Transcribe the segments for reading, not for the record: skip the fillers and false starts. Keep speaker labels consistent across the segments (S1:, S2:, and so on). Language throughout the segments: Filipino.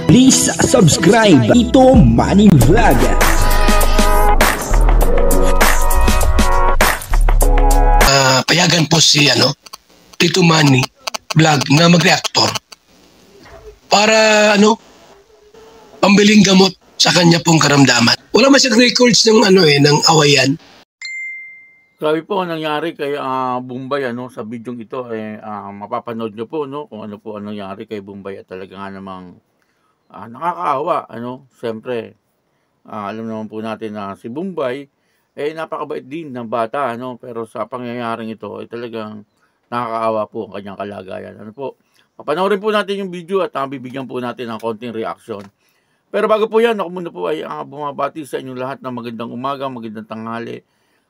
S1: Please subscribe Tito Manny Vlog.
S2: Payagan po si Tito Manny Vlog na mag-reactor para pambiling gamot sa kanya pong karamdaman. Wala man siyang records ng ng awayan.
S3: Grabe po ang nangyari kay Bombay sa video ito mapapanood nyo po kung ano po ang nangyari kay Bombay at talaga nga namang nakakaawa siyempre alam naman po natin na si Bombay napakabait din ng bata pero sa pangyayaring ito talagang nakakaawa po ang kanyang kalagayan. Papanoorin po natin yung video at bibigyan po natin ng konting reaction. Pero bago po yan, ako muna po ay bumabati sa inyong lahat ng magandang umaga, magandang tanghali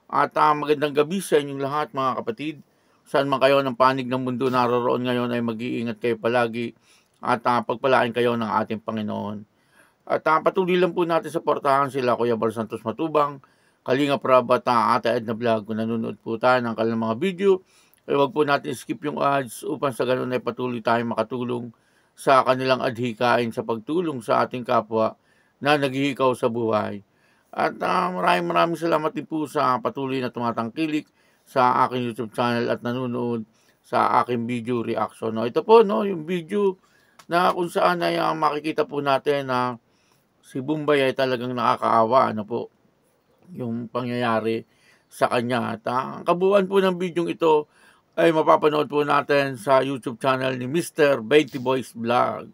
S3: at magandang gabi sa inyong lahat mga kapatid. Saan man kayo ng panig ng mundo naroroon ngayon ay mag-iingat kayo palagi at pagpalain kayo ng ating Panginoon. At patuloy lang po natin suportahan sila Kuya Bal Santos Matubang, Kalinga Prab at Ate Edna Vlog. Kung nanonood po tayo ng kanilang mga video, huwag po natin skip yung ads upang sa ganun ay patuloy tayong makatulong sa kanilang adhikain sa pagtulong sa ating kapwa na naghihikaw sa buhay. At maraming salamat din po sa patuloy na tumatangkilik sa aking YouTube channel at nanonood sa aking video reaction. Ito po yung video na kung saan ay makikita po natin na si Bombay ay talagang nakakaawa yung pangyayari sa kanya. At ang kabuuan po ng video ito ay mapapanood po natin sa YouTube channel ni Mr. Baity Boys Vlog.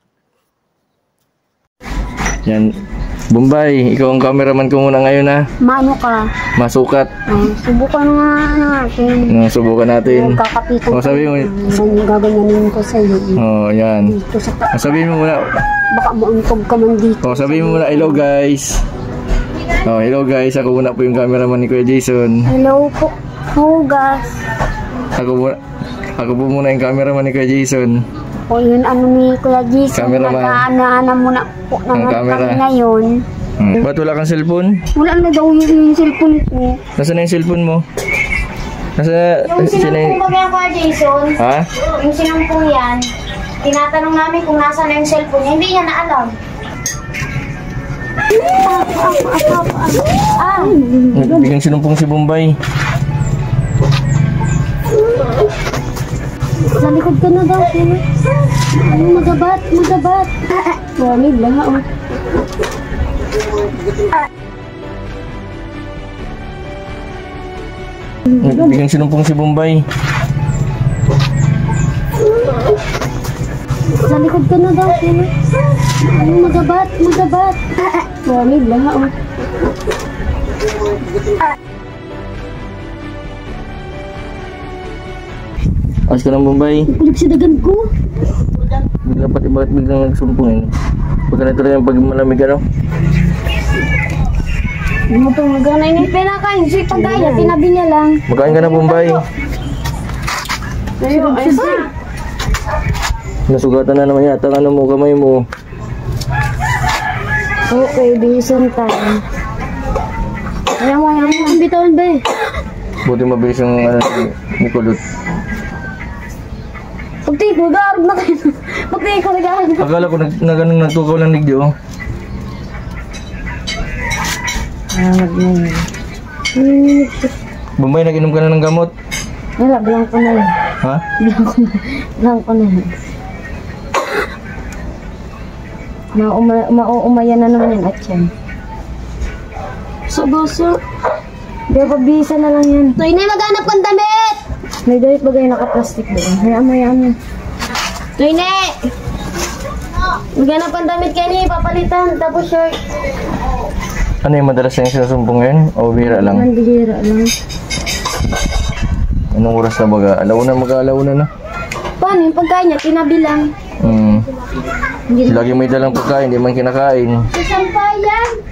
S4: Yan. Bombay, ikaw ang cameraman ko muna ngayon
S5: Mano ka?
S4: Masukat.
S5: Subukan nga natin.
S4: Subukan natin.
S5: Kakapitan
S4: sabi mo.
S5: Gaganyanin ko sa iyo.
S4: Yan. Sabihin mo muna.
S5: Baka maungkog ka man dito.
S4: Sabihin mo muna, hello guys. Hello guys, ako muna po yung cameraman ni Kuya Jason.
S5: Hello po. Hugas.
S4: Ako po muna yung cameraman ni Kuya Jason.
S5: Yun ni Kuya Jason.
S4: Cameraman.
S5: Nagkaana muna po ng camera ngayon.
S4: Ba't wala kang cellphone?
S5: Wala na daw yung cellphone ko.
S4: Nasaan na yung cellphone mo?
S5: Yung sinampung ba yan Kuya Jason?
S4: Ha?
S5: Yung sinampung yan, tinatanong namin kung nasa na yung cellphone. Hindi niya na alam.
S4: Biglang sinumpong si Bombay.
S5: Sa likod ka na daw. Magabat. Walig lang
S4: Biglang sinumpong si Bombay.
S5: Sa likod ka na daw. Magabat. Walig lang
S4: Ayos ka ng Bombay.
S5: Ipulig sa dagan ko.
S4: Bakit biglang nagsumpong Pagka nito rin yung pag malamig
S5: Ano to, magana yung pinakain. Sweet ang kaya, tinabi niya lang.
S4: Magkain ka na Bombay. Nasugatan na naman yata ang kamay mo.
S5: Okay, bisan tayo. Ayaw mo ang bitawan ba
S4: Buti mabilis yung ni Kulot.
S5: Pagtiko, garog na kayo. Pagtiko, nag-aaral.
S4: Akala ko nagtukaw ng ligyo. Bombay, nag-inom ka na ng gamot?
S5: Wala, bilang ko na yun.
S4: Ha?
S5: Bilang ko na yun. Mauumaya na naman yung atyan. Basa. Di ba, bisa na lang yan. Toy na, maghanap kang damit! May damit ba kayo naka-plastic doon? Hayaan mo. Toy na! Maghanap kang damit kayo niya, papalitan, tapos short.
S4: Ano yung madalas yung sinusumpong ngayon? O bihira lang?
S5: Bihira lang.
S4: Anong oras na baga? Mag-alauna na?
S5: Paano yung pagkain niya? Tinabi lang.
S4: Lagi may dalang pagkain, hindi man kinakain.
S5: Sasampayan!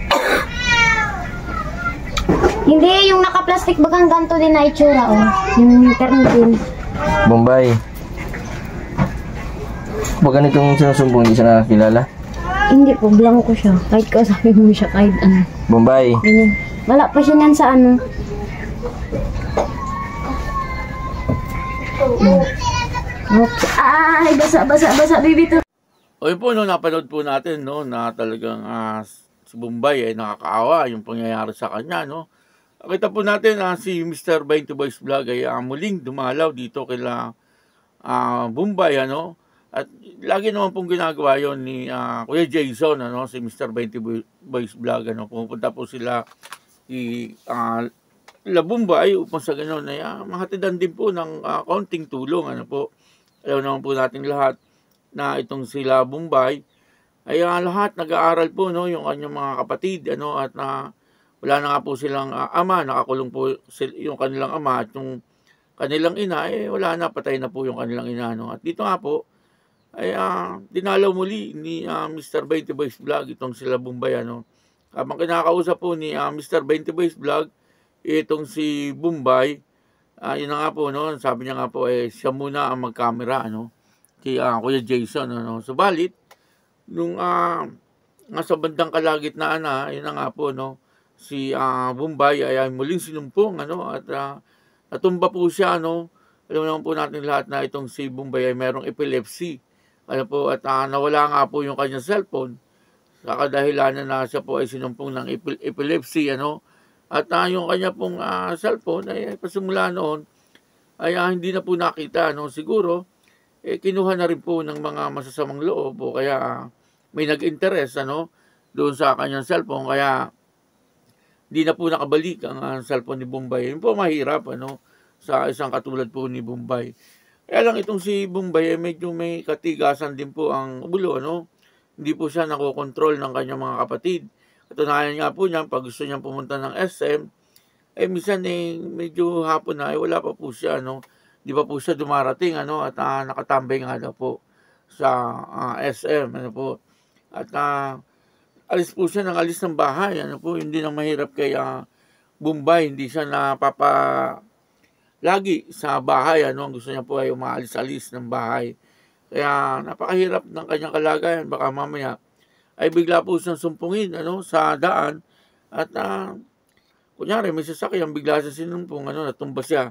S5: Hindi, yung naka-plastic bagang ganto din na itsura, Yung ternidin.
S4: Bombay. Pag ganitong sinusumpong, hindi siya nakakilala?
S5: Hindi po, blanco siya. Kahit kausapin mo siya, kahit ano.
S4: Bombay.
S5: Wala pa siya nan sa ano. Okay. Ay, basa, baby to.
S3: O yun po, no, napanood po natin, no, na talagang si Bombay ay nakakaawa yung pangyayari sa kanya, no. Kita po natin si Mr. 20 Boys Vlog ay muling dumalaw dito kila Bombay, ano. At lagi naman pong ginagawa yon ni Kuya Jason, ano, si Mr. 20 Boys Vlog, ano. Pumupunta po sila La Bombay upang sa gano'n ay mahatidan din po ng kaunting tulong, ano po. Alam naman po natin lahat na itong sila Bombay ay lahat nag-aaral po, no, yung kanyang mga kapatid, ano, at wala na nga po silang ama, nakakulong po yung kanilang ama at yung kanilang ina wala na, patay na po yung kanilang ina, no. At dito nga po ay dinalaw muli ni Mr. 20 Boys Vlog itong sila Bombay, ano. Habang kinakausap po ni Mr. 20 Boys Vlog itong si Bombay, yun na nga po, no, sabi niya nga po siya muna ang mag-camera, ano, kay Kuya Jason, ano. Subalit nung nasa bandang kalagitnaan yun na nga po, no, si Bombay ay muling sinumpong, ano, at natumba po siya, no. Alam naman po natin lahat na itong si Bombay ay merong epilepsy, ano po, at nawala nga po yung kanyang cellphone sa kadahilanan na siya po ay sinumpong ng epilepsy, ano. At yung kanya pong cellphone ay pasimula noon ay hindi na po nakita, no. Siguro kinuha na rin po ng mga masasamang loob o kaya may nag-interest, ano, doon sa kanyang cellphone, kaya di na po nakabalik ang cellphone ni Bombay. Yun po mahirap, ano, sa isang katulad po ni Bombay. Kaya lang itong si Bombay medyo may katigasan din po ang ulo, ano. Hindi po siya nakokontrol ng kanyang mga kapatid. Katunayan nga po niyan, pag gusto niyang pumunta ng SM, minsan medyo hapon na wala pa po siya, ano. Di ba po siya dumarating, ano, at nakatambay nga daw po sa SM, ano po. At alis po siya ng alis ng bahay, ano po. Hindi na mahirap kay Bombay, hindi siya lagi sa bahay, ano. Ang gusto niya po ay umaalis-alis ng bahay. Kaya napakahirap ng kanyang kalagayan. Baka mamaya ay bigla po siyang sumpungin, ano, sa daan. At kunyari may sasakyan, bigla siya sinumpong, ano, natumba siya.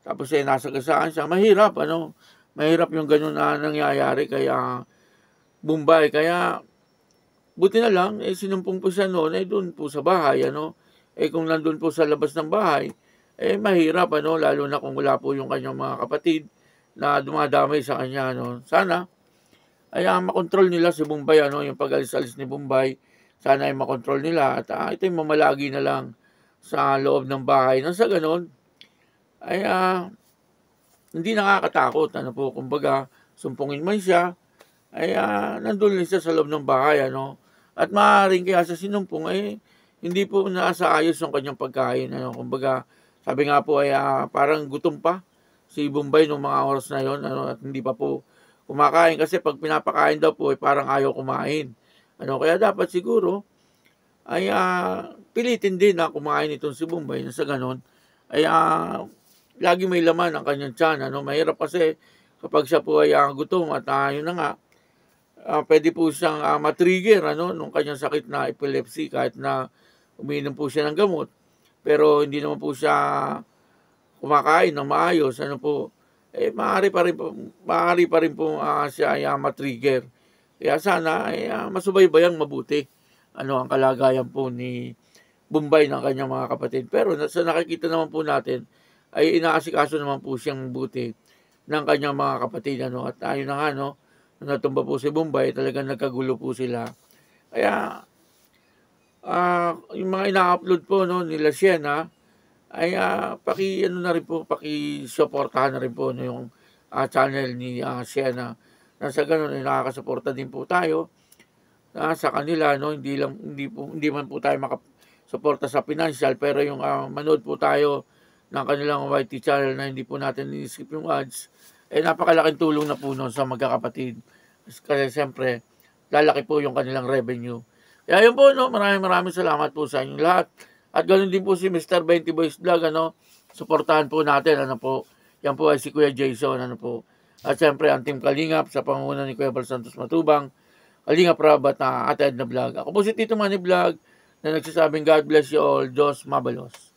S3: Tapos nasa gasaan siya. Mahirap, ano. Mahirap yung ganun na nangyayari kaya Bombay. Kaya buti na lang, sinumpong po siya noon, doon po sa bahay, ano. Kung nandun po sa labas ng bahay, mahirap, ano. Lalo na kung wala po yung kanyang mga kapatid na dumadamay sa kanya, ano. Sana ay makontrol nila si Bombay, ano, yung pag-alis-alis ni Bombay. Sana ay makontrol nila at ito yung mamalagi na lang sa loob ng bahay. Nang sa ganun, ay hindi nakakatakot, ano po. Kumbaga, sumpungin man siya, ay nandun lang siya sa loob ng bahay, ano. At maaaring kaya sa sinumpong hindi po nasa ayos yung kanyang pagkain, ano. Kumbaga, sabi nga po ay parang gutom pa si Bombay nung mga oras na yon, ano, at hindi pa po kumakain kasi pag pinapakain daw po parang ayaw kumain, ano. Kaya dapat siguro ay pilitin din na kumain itong si Bombay na sa ganon ay lagi may laman ang kanyang tiyan, ano. Mahirap kasi kapag siya po ay gutom at yun na nga, pwede po siyang matrigger, ano, nung kanyang sakit na epilepsy kahit na umiinom po siya ng gamot. Pero hindi naman po siya kumakain ng maayos, ano po. Maaari pa rin po siya ay matrigger. Kaya sana masubaybayang mabuti, ano, ang kalagayan po ni Bombay ng kanyang mga kapatid. Pero sa nakikita naman po natin, ay inaasikaso naman po siyang buti ng kanyang mga kapatid, ano. At ayun na nga, no, nung natumba po si Bombay, talagang nagkagulo po sila. Kaya yung mga ina-upload po, no, nila Sienna ay ano na rin po, paki-suportahan na rin po, no, yung channel ni Sienna. Nasa ganun ay nakakasuporta din po tayo sa kanila, no. Hindi man po tayo makasuporta sa financial, pero yung manood po tayo ng kanilang YT channel na hindi po natin inisip yung ads, napakalaking tulong na po nun sa magkakapatid. Kasi siyempre, lalaki po yung kanilang revenue. Kaya yun po, no, maraming salamat po sa inyong lahat. At ganoon din po si Mr. 20 Boys Vlog, ano, suportahan po natin, ano po. Yan po ay si Kuya Jason, ano po. At siyempre, ang Team Kalingap sa pangunguna ni Kuya Bal Santos Matubang, Kalingap Rabat na Ate Edna Vlog. Ako po si Tito Manny Vlog na nagsasabing God bless you all, Diyos mabalos.